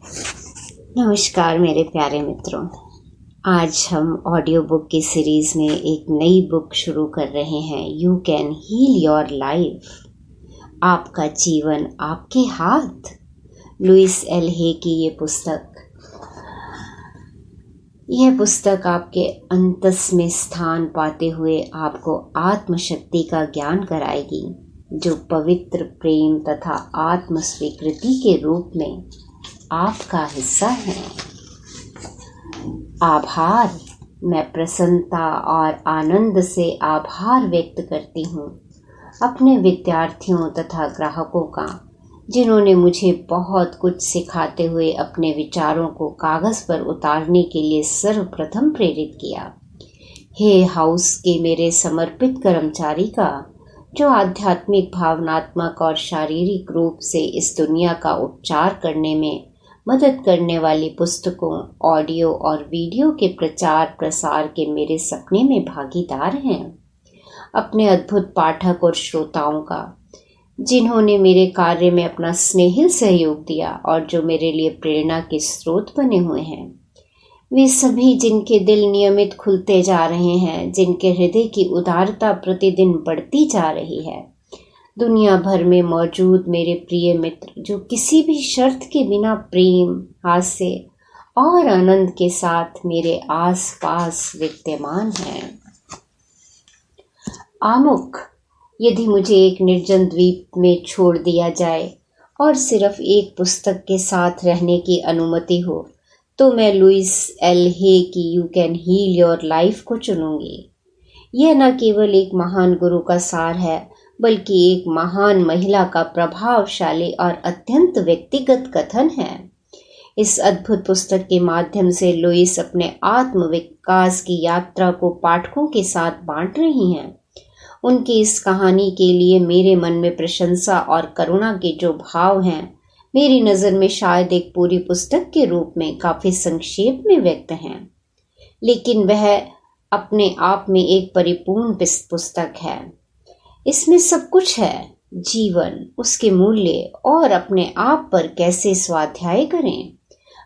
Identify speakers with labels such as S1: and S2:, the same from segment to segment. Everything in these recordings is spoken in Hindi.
S1: नमस्कार मेरे प्यारे मित्रों। आज हम ऑडियो बुक की सीरीज़ में एक नई बुक शुरू कर रहे हैं। You can heal your life. आपका जीवन आपके हाथ। लुइस एल हे की यह पुस्तक आपके अंतस में स्थान पाते हुए आपको आत्मशक्ति का ज्ञान कराएगी, जो पवित्र प्रेम तथा आत्म स्वीकृति के रूप में आपका हिस्सा है। आभार। मैं प्रसन्नता और आनंद से आभार व्यक्त करती हूँ अपने विद्यार्थियों तथा ग्राहकों का, जिन्होंने मुझे बहुत कुछ सिखाते हुए अपने विचारों को कागज़ पर उतारने के लिए सर्वप्रथम प्रेरित किया। हे हाउस के मेरे समर्पित कर्मचारी का, जो आध्यात्मिक, भावनात्मक और शारीरिक रूप से इस दुनिया का उपचार करने में मदद करने वाली पुस्तकों, ऑडियो और वीडियो के प्रचार प्रसार के मेरे सपने में भागीदार हैं। अपने अद्भुत पाठक और श्रोताओं का, जिन्होंने मेरे कार्य में अपना स्नेहिल सहयोग दिया और जो मेरे लिए प्रेरणा के स्रोत बने हुए हैं। वे सभी जिनके दिल नियमित खुलते जा रहे हैं, जिनके हृदय की उदारता प्रतिदिन बढ़ती जा रही है। दुनिया भर में मौजूद मेरे प्रिय मित्र, जो किसी भी शर्त के बिना प्रेम, हास्य और आनंद के साथ मेरे आसपास विद्यमान हैं। आमुख। यदि मुझे एक निर्जन द्वीप में छोड़ दिया जाए और सिर्फ एक पुस्तक के साथ रहने की अनुमति हो, तो मैं लुइस एल हे की you can heal your life को चुनूंगी। यह न केवल एक महान गुरु का सार है, बल्कि एक महान महिला का प्रभावशाली और अत्यंत व्यक्तिगत कथन है। इस अद्भुत पुस्तक के माध्यम से लुइस अपने आत्म विकास की यात्रा को पाठकों के साथ बांट रही हैं। उनकी इस कहानी के लिए मेरे मन में प्रशंसा और करुणा के जो भाव हैं, मेरी नज़र में शायद एक पूरी पुस्तक के रूप में काफ़ी संक्षेप में व्यक्त हैं, लेकिन वह अपने आप में एक परिपूर्ण पुस्तक है। इसमें सब कुछ है: जीवन, उसके मूल्य और अपने आप पर कैसे स्वाध्याय करें।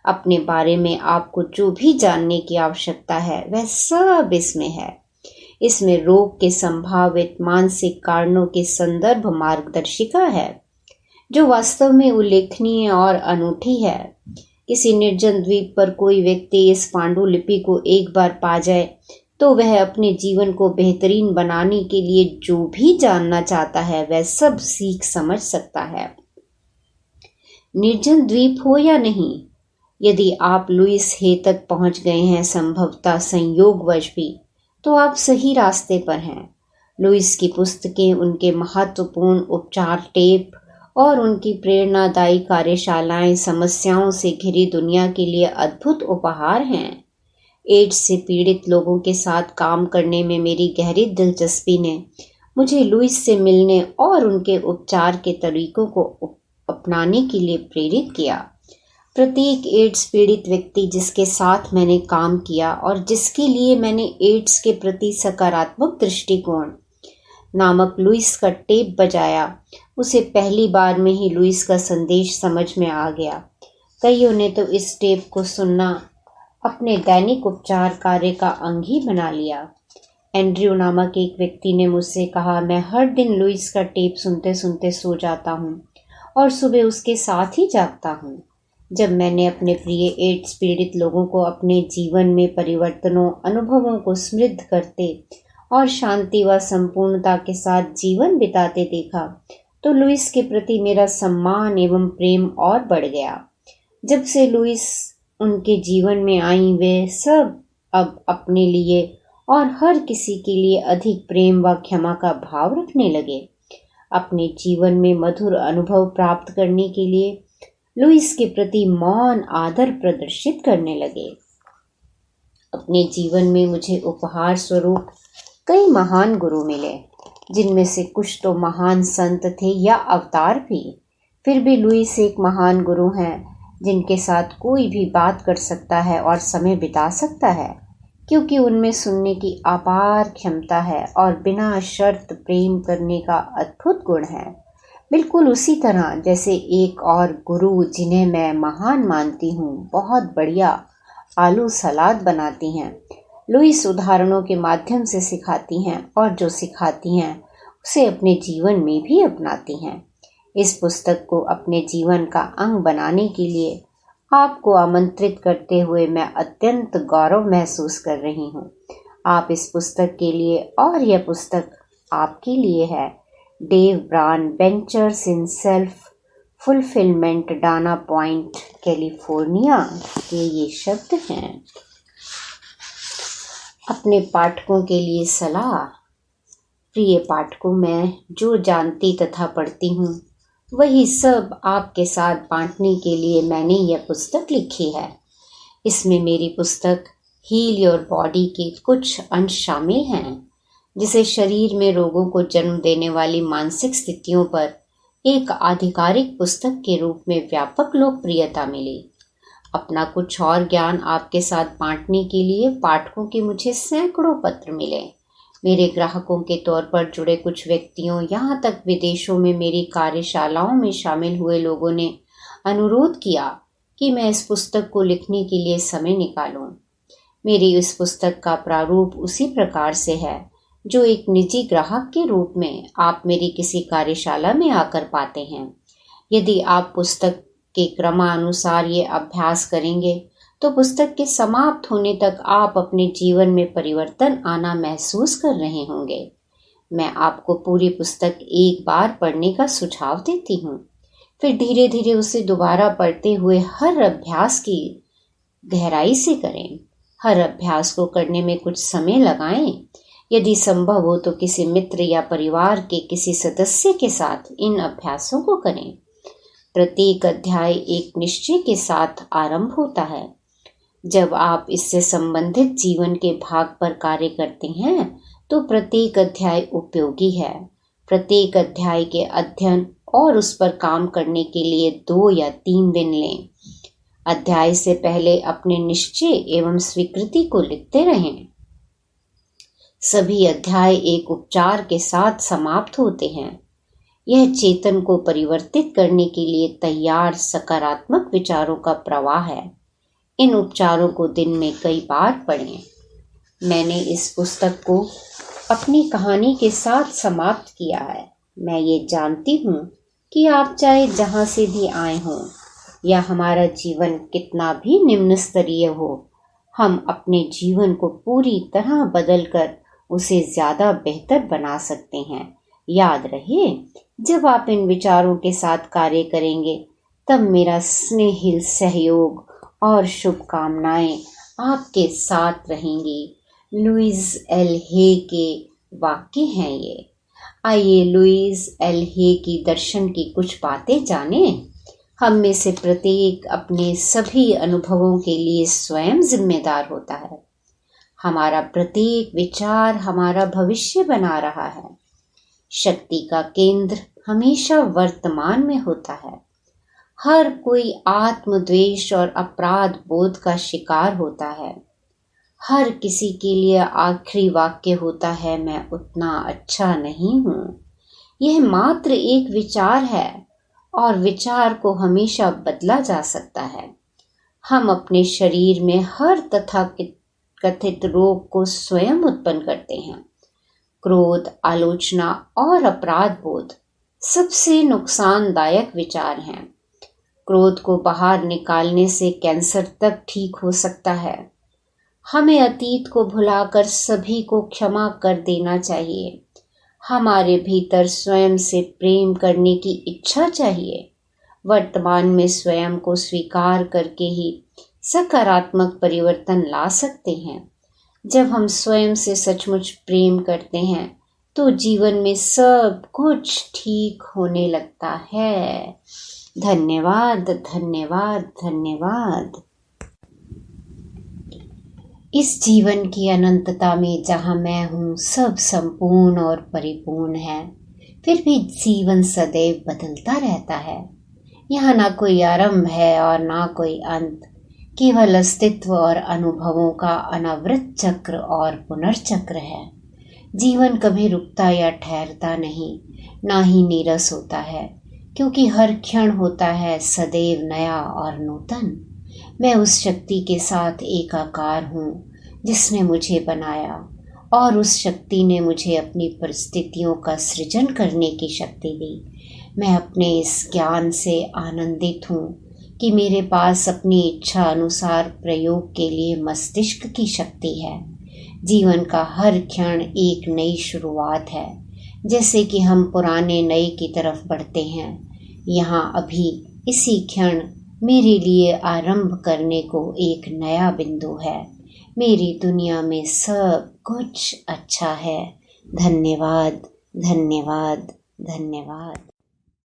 S1: अपने बारे में आपको जो भी जानने की आवश्यकता है, वह सब इसमें है। इसमें रोग के संभावित मानसिक कारणों के संदर्भ मार्गदर्शिका है, जो वास्तव में उल्लेखनीय और अनूठी है। किसी निर्जन द्वीप पर कोई व्यक्ति इस पांडुलिपि को एक बार पा जाए, तो वह अपने जीवन को बेहतरीन बनाने के लिए जो भी जानना चाहता है, वह सब सीख समझ सकता है। निर्जन द्वीप हो या नहीं, यदि आप लुइस हे तक पहुंच गए हैं, संभवतः संयोगवश भी, तो आप सही रास्ते पर हैं। लुइस की पुस्तकें उनके महत्वपूर्ण उपचार टेप और उनकी प्रेरणादायी कार्यशालाएं समस्याओं से घिरी दुनिया के लिए अद्भुत उपहार हैं। एड्स से पीड़ित लोगों के साथ काम करने में मेरी गहरी दिलचस्पी ने मुझे लुइस से मिलने और उनके उपचार के तरीकों को अपनाने के लिए प्रेरित किया। प्रत्येक एड्स पीड़ित व्यक्ति जिसके साथ मैंने काम किया और जिसके लिए मैंने एड्स के प्रति सकारात्मक दृष्टिकोण नामक लुइस का टेप बजाया, उसे पहली बार में ही लुइस का संदेश समझ में आ गया। कईयों ने तो इस टेप को सुनना अपने दैनिक उपचार कार्य का अंग ही बना लिया। एंड्रयू नामक एक व्यक्ति ने मुझसे कहा, मैं हर दिन लुइस का टेप सुनते सुनते सो जाता हूँ और सुबह उसके साथ ही जागता हूँ। जब मैंने अपने प्रिय एड्स पीड़ित लोगों को अपने जीवन में परिवर्तनों, अनुभवों को समृद्ध करते और शांति व संपूर्णता के साथ जीवन बिताते देखा, तो लुइस के प्रति मेरा सम्मान एवं प्रेम और बढ़ गया। जब से लुइस उनके जीवन में आई, वे सब अब अपने लिए और हर किसी के लिए अधिक प्रेम व क्षमा का भाव रखने लगे। अपने जीवन में मधुर अनुभव प्राप्त करने के लिए लुइस के प्रति मौन आदर प्रदर्शित करने लगे। अपने जीवन में मुझे उपहार स्वरूप कई महान गुरु मिले, जिनमें से कुछ तो महान संत थे या अवतार भी। फिर भी लुइस एक महान गुरु हैं, जिनके साथ कोई भी बात कर सकता है और समय बिता सकता है, क्योंकि उनमें सुनने की अपार क्षमता है और बिना शर्त प्रेम करने का अद्भुत गुण है। बिल्कुल उसी तरह जैसे एक और गुरु जिन्हें मैं महान मानती हूँ बहुत बढ़िया आलू सलाद बनाती हैं। लुईस उदाहरणों के माध्यम से सिखाती हैं और जो सिखाती हैं उसे अपने जीवन में भी अपनाती हैं। इस पुस्तक को अपने जीवन का अंग बनाने के लिए आपको आमंत्रित करते हुए मैं अत्यंत गौरव महसूस कर रही हूँ। आप इस पुस्तक के लिए और यह पुस्तक आपके लिए है। Dave Bran, ventures in self fulfilment, Dana Point, California के ये शब्द हैं। अपने पाठकों के लिए सलाह। प्रिय पाठकों, मैं जो जानती तथा पढ़ती हूँ वही सब आपके साथ बांटने के लिए मैंने यह पुस्तक लिखी है। इसमें मेरी पुस्तक हील योर बॉडी के कुछ अंश शामिल हैं, जिसे शरीर में रोगों को जन्म देने वाली मानसिक स्थितियों पर एक आधिकारिक पुस्तक के रूप में व्यापक लोकप्रियता मिली। अपना कुछ और ज्ञान आपके साथ बांटने के लिए पाठकों के मुझे सैकड़ों पत्र मिले। मेरे ग्राहकों के तौर पर जुड़े कुछ व्यक्तियों, यहाँ तक विदेशों में मेरी कार्यशालाओं में शामिल हुए लोगों ने अनुरोध किया कि मैं इस पुस्तक को लिखने के लिए समय निकालूं। मेरी इस पुस्तक का प्रारूप उसी प्रकार से है जो एक निजी ग्राहक के रूप में आप मेरी किसी कार्यशाला में आकर पाते हैं। यदि आप पुस्तक के क्रमानुसार ये अभ्यास करेंगे तो पुस्तक के समाप्त होने तक आप अपने जीवन में परिवर्तन आना महसूस कर रहे होंगे। मैं आपको पूरी पुस्तक एक बार पढ़ने का सुझाव देती हूँ, फिर धीरे धीरे उसे दोबारा पढ़ते हुए हर अभ्यास की गहराई से करें। हर अभ्यास को करने में कुछ समय लगाएं। यदि संभव हो तो किसी मित्र या परिवार के किसी सदस्य के साथ इन अभ्यासों को करें। प्रत्येक अध्याय एक निश्चय के साथ आरंभ होता है। जब आप इससे संबंधित जीवन के भाग पर कार्य करते हैं तो प्रत्येक अध्याय उपयोगी है। प्रत्येक अध्याय के अध्ययन और उस पर काम करने के लिए 2 या 3 दिन लें। अध्याय से पहले अपने निश्चय एवं स्वीकृति को लिखते रहें। सभी अध्याय एक उपचार के साथ समाप्त होते हैं। यह चेतन को परिवर्तित करने के लिए तैयार सकारात्मक विचारों का प्रवाह है। इन उपचारों को दिन में कई बार पढ़ें। मैंने इस पुस्तक को अपनी कहानी के साथ समाप्त किया है। मैं ये जानती हूँ कि आप चाहे जहाँ से भी आए हों या हमारा जीवन कितना भी निम्न स्तरीय हो, हम अपने जीवन को पूरी तरह बदलकर उसे ज़्यादा बेहतर बना सकते हैं। याद रहे, जब आप इन विचारों के साथ कार्य करेंगे तब मेरा स्नेहिल सहयोग और शुभकामनाएं आपके साथ रहेंगी। लुईस एल हे के वाक्य हैं ये। आइए लुईस एल हे की दर्शन की कुछ बातें जानें। हम में से प्रत्येक अपने सभी अनुभवों के लिए स्वयं जिम्मेदार होता है। हमारा प्रत्येक विचार हमारा भविष्य बना रहा है। शक्ति का केंद्र हमेशा वर्तमान में होता है। हर कोई आत्मद्वेष और अपराध बोध का शिकार होता है। हर किसी के लिए आखिरी वाक्य होता है, मैं उतना अच्छा नहीं हूँ। यह मात्र एक विचार है और विचार को हमेशा बदला जा सकता है। हम अपने शरीर में हर तथाकथित रोग को स्वयं उत्पन्न करते हैं। क्रोध, आलोचना और अपराध बोध सबसे नुकसानदायक विचार हैं। क्रोध को बाहर निकालने से कैंसर तक ठीक हो सकता है। हमें अतीत को भुलाकर सभी को क्षमा कर देना चाहिए। हमारे भीतर स्वयं से प्रेम करने की इच्छा चाहिए। वर्तमान में स्वयं को स्वीकार करके ही सकारात्मक परिवर्तन ला सकते हैं। जब हम स्वयं से सचमुच प्रेम करते हैं तो जीवन में सब कुछ ठीक होने लगता है। धन्यवाद, धन्यवाद, धन्यवाद। इस जीवन की अनंतता में जहाँ मैं हूँ सब संपूर्ण और परिपूर्ण है, फिर भी जीवन सदैव बदलता रहता है। यहाँ ना कोई आरंभ है और ना कोई अंत, केवल अस्तित्व और अनुभवों का अनावृत चक्र और पुनर्चक्र है। जीवन कभी रुकता या ठहरता नहीं, ना ही नीरस होता है। क्योंकि हर क्षण होता है सदैव नया और नूतन। मैं उस शक्ति के साथ एकाकार हूँ जिसने मुझे बनाया, और उस शक्ति ने मुझे अपनी परिस्थितियों का सृजन करने की शक्ति दी। मैं अपने इस ज्ञान से आनंदित हूँ कि मेरे पास अपनी इच्छा अनुसार प्रयोग के लिए मस्तिष्क की शक्ति है। जीवन का हर क्षण एक नई शुरुआत है, जैसे कि हम पुराने नए की तरफ बढ़ते हैं। यहाँ अभी इसी क्षण मेरे लिए आरंभ करने को एक नया बिंदु है। मेरी दुनिया में सब कुछ अच्छा है। धन्यवाद, धन्यवाद, धन्यवाद।